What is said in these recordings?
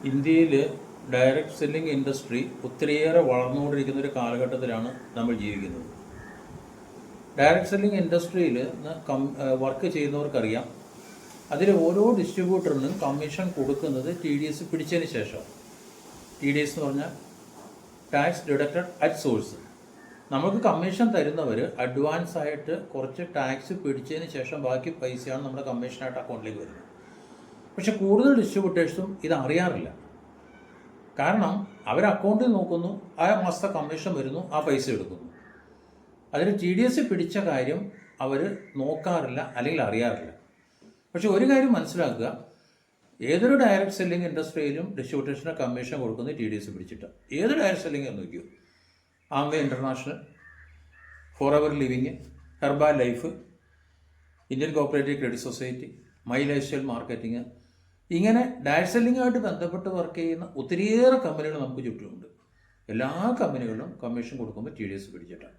ഇന്ത്യയിൽ direct selling industry ഒത്തിരിയേറെ വളർന്നുകൊണ്ടിരിക്കുന്ന ഒരു കാലഘട്ടത്തിലാണ് നമ്മൾ ജീവിക്കുന്നത്. ഡയറക്റ്റ് സെല്ലിംഗ് ഇൻഡസ്ട്രിയിൽ വർക്ക് ചെയ്യുന്നവർക്കറിയാം, അതിൽ ഓരോ ഡിസ്ട്രിബ്യൂട്ടറിനും കമ്മീഷൻ കൊടുക്കുന്നത് TDS പിടിച്ചതിന് ശേഷം. TDS എന്ന് പറഞ്ഞാൽ ടാക്സ് ഡിഡക്റ്റഡ് അറ്റ് സോഴ്സ്. നമുക്ക് കമ്മീഷൻ തരുന്നവർ അഡ്വാൻസ് ആയിട്ട് കുറച്ച് ടാക്സ് പിടിച്ചതിന് ശേഷം ബാക്കി പൈസയാണ് നമ്മുടെ കമ്മീഷനായിട്ട് അക്കൗണ്ടിലേക്ക് വരുന്നത്. പക്ഷെ കൂടുതൽ ഡിസ്ട്രിബ്യൂട്ടേഴ്സും ഇത് അറിയാറില്ല. കാരണം അവർ അക്കൗണ്ടിൽ നോക്കുന്നു, ആ മാസത്തെ കമ്മീഷൻ വരുന്നു, ആ പൈസ എടുക്കുന്നു. അതിൽ TDS പിടിച്ച കാര്യം അവർ നോക്കാറില്ല, അല്ലെങ്കിൽ അറിയാറില്ല. പക്ഷെ ഒരു കാര്യം മനസ്സിലാക്കുക, ഏതൊരു ഡയറക്റ്റ് സെല്ലിംഗ് ഇൻഡസ്ട്രിയിലും ഡിസ്ട്രിബ്യൂട്ടേഴ്സിന് കമ്മീഷൻ കൊടുക്കുന്നത് TDS പിടിച്ചിട്ട്. ഏത് ഡയറക്റ്റ് സെല്ലിംഗ് എന്ന് നോക്കിയോ, Amway international, forever living, herbalife, Indian cooperative credit society, my life style marketing, ഇങ്ങനെ ഡയറക്റ്റ് സെല്ലിങ്ങുമായിട്ട് ബന്ധപ്പെട്ട് വർക്ക് ചെയ്യുന്ന ഒത്തിരിയേറെ കമ്പനികൾ നമുക്ക് ചുറ്റുമുണ്ട്. എല്ലാ കമ്പനികളും കമ്മീഷൻ കൊടുക്കുമ്പോൾ TDS പിടിച്ചിട്ടാണ്.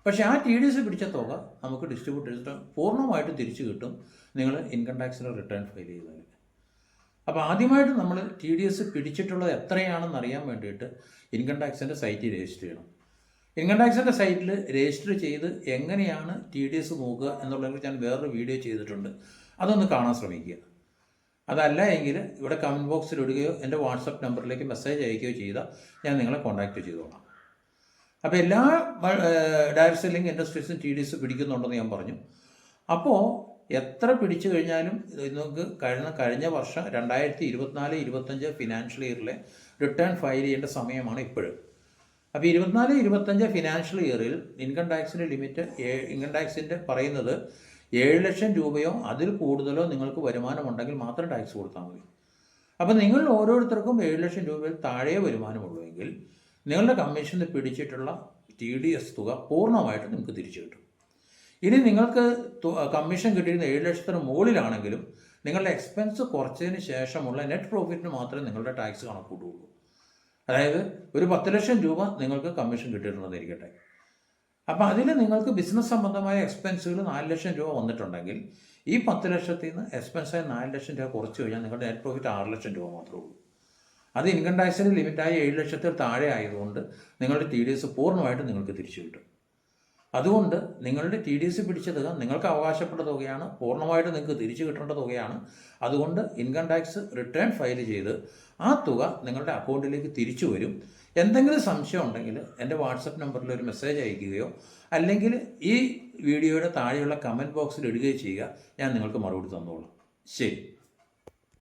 പക്ഷേ ആ TDS പിടിച്ച തുക നമുക്ക് ഡിസ്ട്രിബ്യൂട്ടേഴ്സിന് പൂർണ്ണമായിട്ടും തിരിച്ചു കിട്ടും, നിങ്ങൾ ഇൻകം ടാക്സിന് റിട്ടേൺ ഫയൽ ചെയ്താൽ. അപ്പോൾ ആദ്യമായിട്ട് നമ്മൾ TDS പിടിച്ചിട്ടുള്ളത് എത്രയാണെന്ന് അറിയാൻ വേണ്ടിയിട്ട് ഇൻകം ടാക്സിൻ്റെ സൈറ്റിൽ രജിസ്റ്റർ ചെയ്യണം. ഇൻകം ടാക്സിൻ്റെ സൈറ്റിൽ രജിസ്റ്റർ ചെയ്ത് എങ്ങനെയാണ് TDS നോക്കുക എന്നുള്ളതിനെ ഞാൻ വേറൊരു വീഡിയോ ചെയ്തിട്ടുണ്ട്, അതൊന്ന് കാണാൻ ശ്രമിക്കുക. അതല്ല എങ്കിൽ ഇവിടെ കമൻറ്റ് ബോക്സിൽ ഇടുകയോ എൻ്റെ വാട്സപ്പ് നമ്പറിലേക്ക് മെസ്സേജ് അയക്കുകയോ ചെയ്താൽ ഞാൻ നിങ്ങളെ കോൺടാക്റ്റ് ചെയ്തോളാം. അപ്പോൾ എല്ലാ ഡയറക്റ്റ് സെല്ലിംഗ് ഇൻഡസ്ട്രീസും TDS പിടിക്കുന്നുണ്ടെന്ന് ഞാൻ പറഞ്ഞു. അപ്പോൾ എത്ര പിടിച്ചു കഴിഞ്ഞാലും നിങ്ങൾക്ക് കഴിഞ്ഞ വർഷം 2024-25 ഫിനാൻഷ്യൽ ഇയറിലെ റിട്ടേൺ ഫയൽ ചെയ്യേണ്ട സമയമാണ് ഇപ്പോഴും. അപ്പോൾ 24-25 ഫിനാൻഷ്യൽ ഇയറിൽ ഇൻകം ടാക്സിൻ്റെ ലിമിറ്റ്, ഇൻകം ടാക്സിൻ്റെ പറയുന്നത് 7 ലക്ഷം രൂപയോ അതിൽ കൂടുതലോ നിങ്ങൾക്ക് വരുമാനമുണ്ടെങ്കിൽ മാത്രം ടാക്സ് കൊടുത്താൽ മതി. അപ്പോൾ നിങ്ങൾ ഓരോരുത്തർക്കും 7 ലക്ഷം രൂപയിൽ താഴെ വരുമാനമുള്ളുവെങ്കിൽ നിങ്ങളുടെ കമ്മീഷന് പിടിച്ചിട്ടുള്ള TDS തുക പൂർണ്ണമായിട്ട് നിങ്ങൾക്ക് തിരിച്ചു കിട്ടും. ഇനി നിങ്ങൾക്ക് കമ്മീഷൻ കിട്ടിയിരുന്ന 7 ലക്ഷത്തിന് മുകളിലാണെങ്കിലും നിങ്ങളുടെ എക്സ്പെൻസ് കുറച്ചതിന് ശേഷമുള്ള നെറ്റ് പ്രോഫിറ്റിന് മാത്രമേ നിങ്ങളുടെ ടാക്സ് കണക്കൂട്ടുള്ളൂ. അതായത് ഒരു 10 ലക്ഷം രൂപ നിങ്ങൾക്ക് കമ്മീഷൻ കിട്ടിയിട്ടുണ്ടെന്നിരിക്കട്ടെ. അപ്പോൾ അതിൽ നിങ്ങൾക്ക് ബിസിനസ് സംബന്ധമായ എക്സ്പെൻസുകൾ 4 ലക്ഷം രൂപ വന്നിട്ടുണ്ടെങ്കിൽ ഈ 10 ലക്ഷത്തിൽ നിന്ന് എക്സ്പെൻസായ 4 ലക്ഷം രൂപ കുറച്ച് കഴിഞ്ഞാൽ നിങ്ങളുടെ നെറ്റ് പ്രോഫിറ്റ് 6 ലക്ഷം രൂപ മാത്രമേ ഉള്ളൂ. അത് ഇൻകം ടാക്സിന് ലിമിറ്റായ 7 ലക്ഷത്തിൽ താഴെ ആയതുകൊണ്ട് നിങ്ങളുടെ TDS പൂർണ്ണമായിട്ട് നിങ്ങൾക്ക് തിരിച്ചു കിട്ടും. അതുകൊണ്ട് നിങ്ങളുടെ TDS പിടിച്ച തുക നിങ്ങൾക്ക് അവകാശപ്പെട്ട തുകയാണ്, പൂർണ്ണമായിട്ട് നിങ്ങൾക്ക് തിരിച്ചു കിട്ടേണ്ട തുകയാണ്. അതുകൊണ്ട് ഇൻകം ടാക്സ് റിട്ടേൺ ഫയൽ ചെയ്ത് ആ തുക നിങ്ങളുടെ അക്കൗണ്ടിലേക്ക് തിരിച്ചു വരും. എന്തെങ്കിലും സംശയം ഉണ്ടെങ്കിൽ എൻ്റെ വാട്സപ്പ് നമ്പറിൽ ഒരു മെസ്സേജ് അയക്കുകയോ അല്ലെങ്കിൽ ഈ വീഡിയോയുടെ താഴെയുള്ള കമൻറ്റ് ബോക്സിൽ ഇടുകയോ ചെയ്യുക, ഞാൻ നിങ്ങൾക്ക് മറുപടി തന്നോളാം. ശരി.